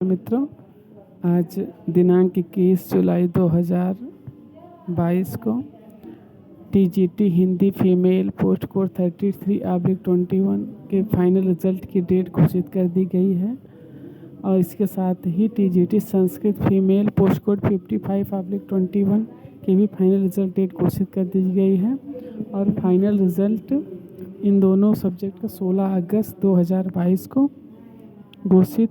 मित्रों, आज दिनांक 21 जुलाई 2022 को TGT Hindi female post code 33/21 के फाइनल रिजल्ट की डेट घोषित कर दी गई है और इसके साथ ही TGT Sanskrit female post code 55/21 की भी फाइनल रिजल्ट डेट घोषित कर दी गई है और फाइनल रिजल्ट इन दोनों सब्जेक्ट का 16 अगस्त 2022 को घोषित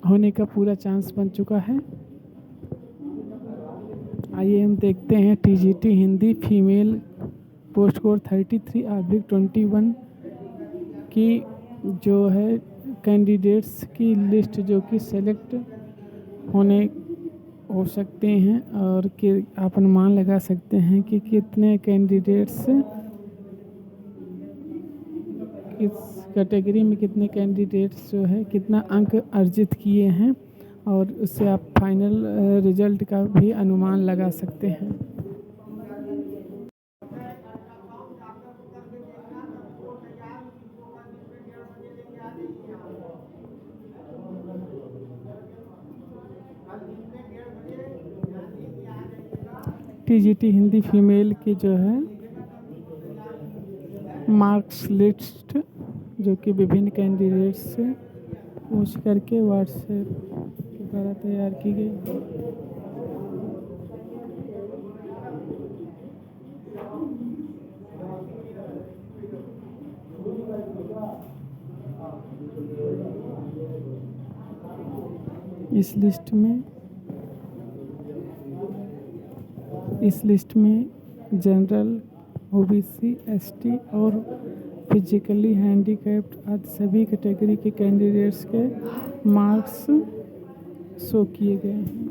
होने का पूरा चांस बन चुका है। आइए हम देखते हैं TGT Hindi female post code 33/21 की जो है कैंडिडेट्स की लिस्ट जो कि सेलेक्ट होने हो सकते हैं और कि आप अनुमान लगा सकते हैं कि कितने कैंडिडेट्स इस कैटेगरी में कितने कैंडिडेट्स जो है कितना अंक अर्जित किए हैं और उससे आप फाइनल रिजल्ट का भी अनुमान लगा सकते हैं। टीजीटी हिंदी फीमेल की जो है मार्क्स लिस्ट जो कि विभिन्न कैंडिडेट्स से पूछ करके व्हाट्सएप के द्वारा तैयार की गई। इस लिस्ट में जनरल, ओबीसी, एसटी और फिजिकली हैंडीकैप्ड आदि सभी कैटेगरी के कैंडिडेट्स के मार्क्स शो किए गए हैं।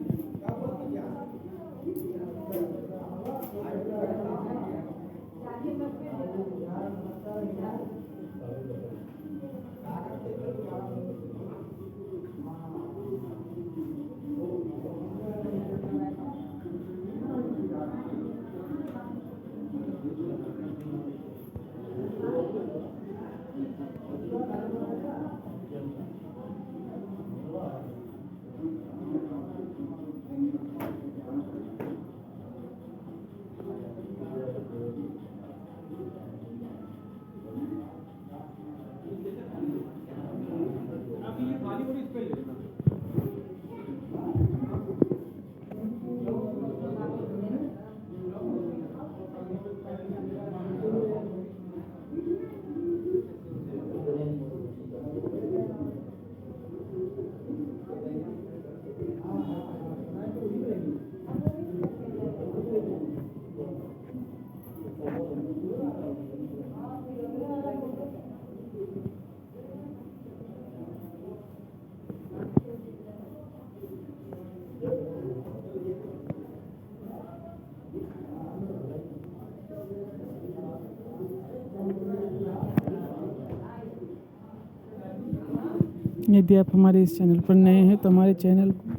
यदि आप हमारे इस चैनल पर नए हैं तो हमारे चैनल को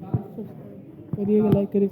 करिएगा, लाइक करिए।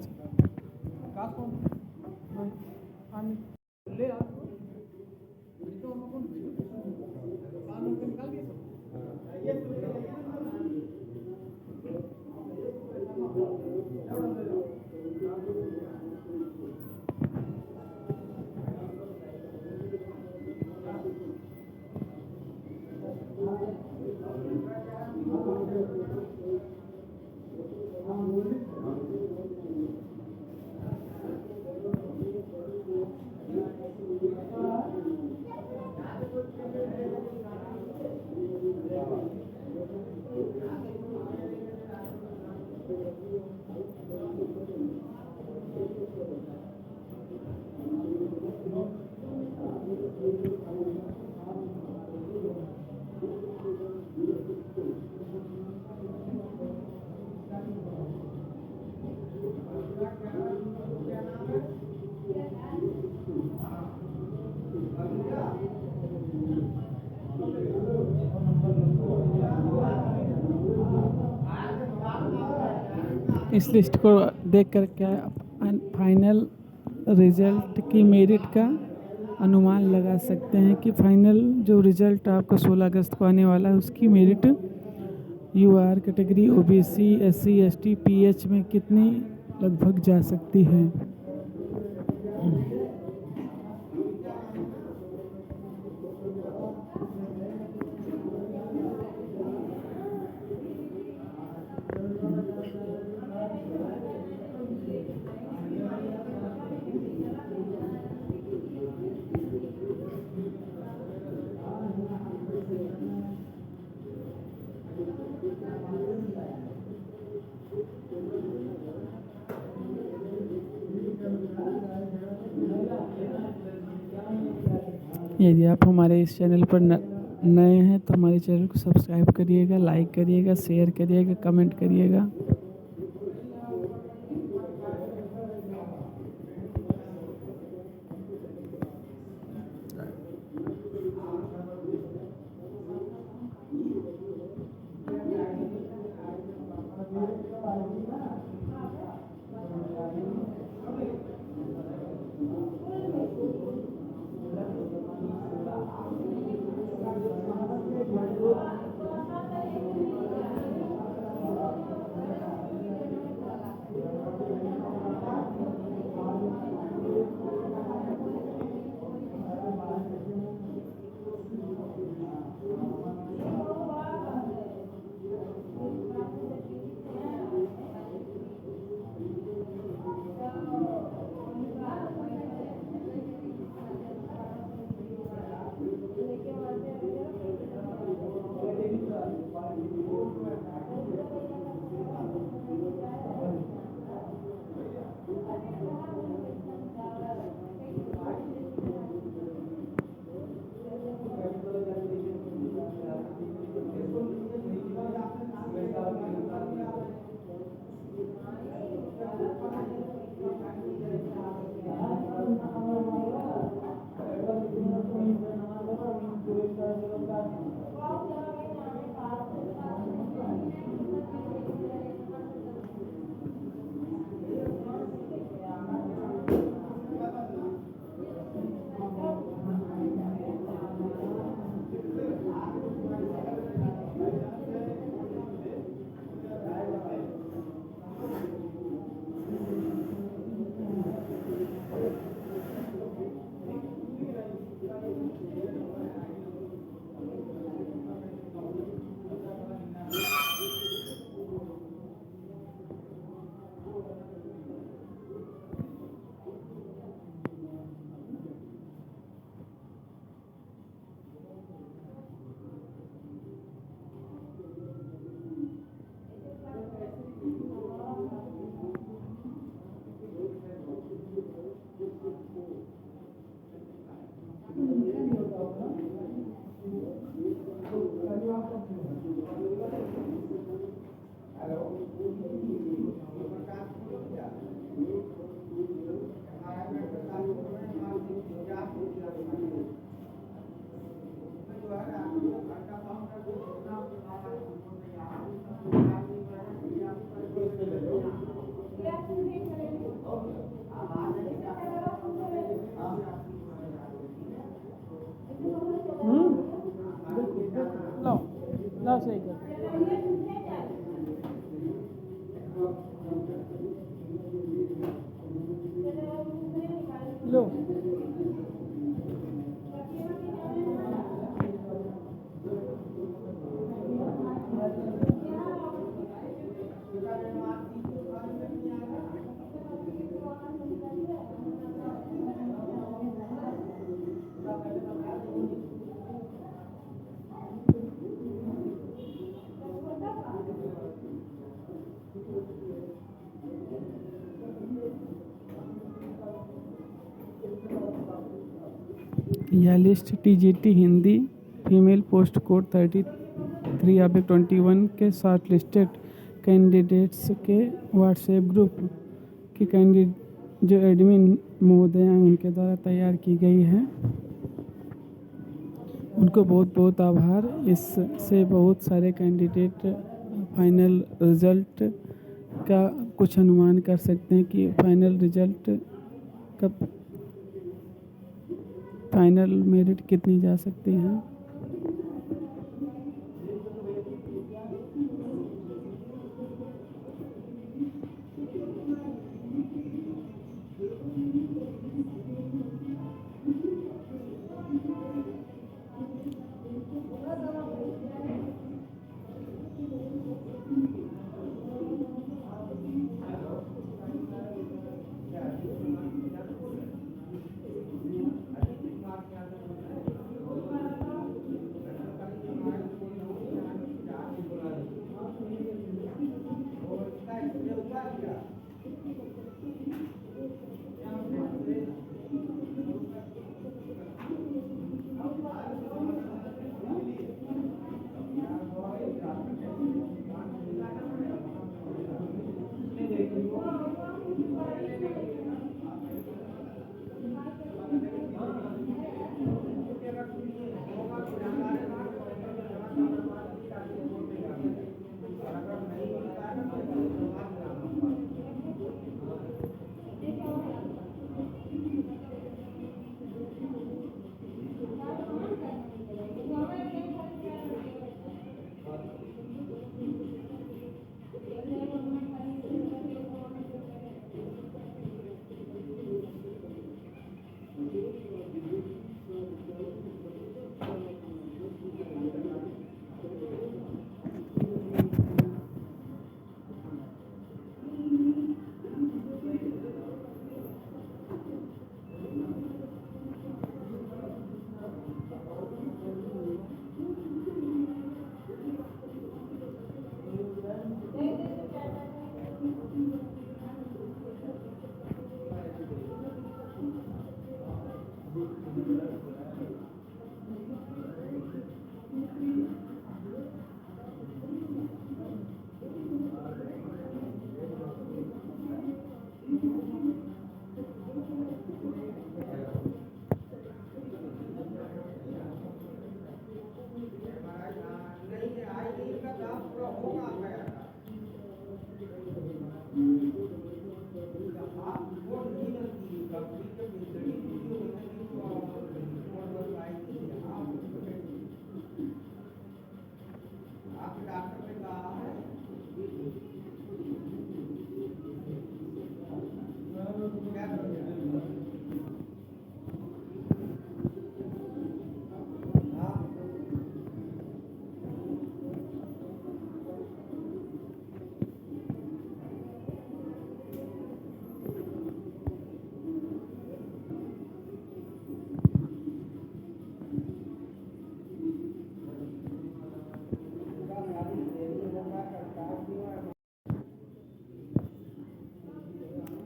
इस लिस्ट को देख कर क्या फाइनल रिजल्ट की मेरिट का अनुमान लगा सकते हैं कि फाइनल जो रिजल्ट आपको 16 अगस्त को आने वाला है उसकी merit UR category OBC SC ST PH में कितनी लगभग जा सकती है? यदि आप हमारे इस चैनल पर नए हैं तो हमारे चैनल को सब्सक्राइब करिएगा, लाइक करिएगा, शेयर करिएगा, कमेंट करिएगा। लो सही कर लो। यह list TGT Hindi female post code 33/21 के शॉर्ट लिस्टेड कैंडिडेट्स के व्हाट्सएप ग्रुप के कैंडिडेट जो एडमिन महोदय हैं उनके द्वारा तैयार की गई है। उनको बहुत बहुत आभार। इससे बहुत सारे कैंडिडेट फाइनल रिज़ल्ट का कुछ अनुमान कर सकते हैं कि फाइनल रिज़ल्ट कब फाइनल मेरिट कितनी जा सकती हैं।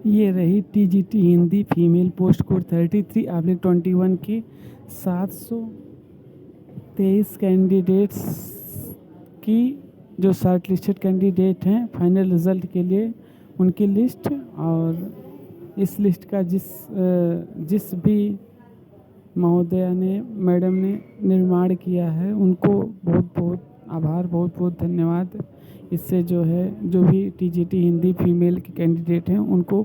ये रही TGT Hindi female post code 33/21 की 723 कैंडिडेट्स की जो शॉर्ट लिस्टेड कैंडिडेट हैं फाइनल रिज़ल्ट के लिए उनकी लिस्ट। और इस लिस्ट का जिस भी महोदया ने मैडम ने निर्माण किया है उनको बहुत बहुत आभार, बहुत बहुत धन्यवाद। इससे जो है जो भी टीजीटी हिंदी फीमेल के कैंडिडेट हैं उनको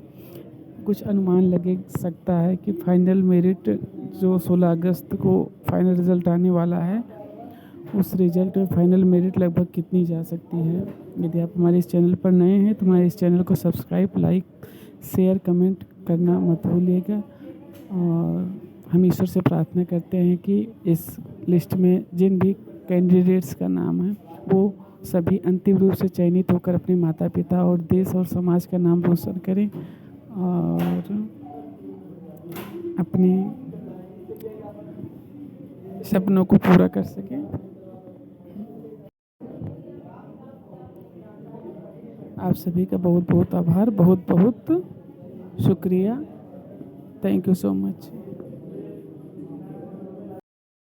कुछ अनुमान लगे सकता है कि फाइनल मेरिट जो 16 अगस्त को फाइनल रिज़ल्ट आने वाला है उस रिज़ल्ट में फाइनल मेरिट लगभग कितनी जा सकती है। यदि आप हमारे इस चैनल पर नए हैं तो हमारे इस चैनल को सब्सक्राइब, लाइक, शेयर, कमेंट करना मत भूलिएगा। और हम ईश्वर से प्रार्थना करते हैं कि इस लिस्ट में जिन भी कैंडिडेट्स का नाम है वो सभी अंतिम रूप से चयनित होकर अपने माता पिता और देश और समाज का नाम रोशन करें और अपने सपनों को पूरा कर सकें। आप सभी का बहुत बहुत आभार, बहुत बहुत शुक्रिया। Thank you so much.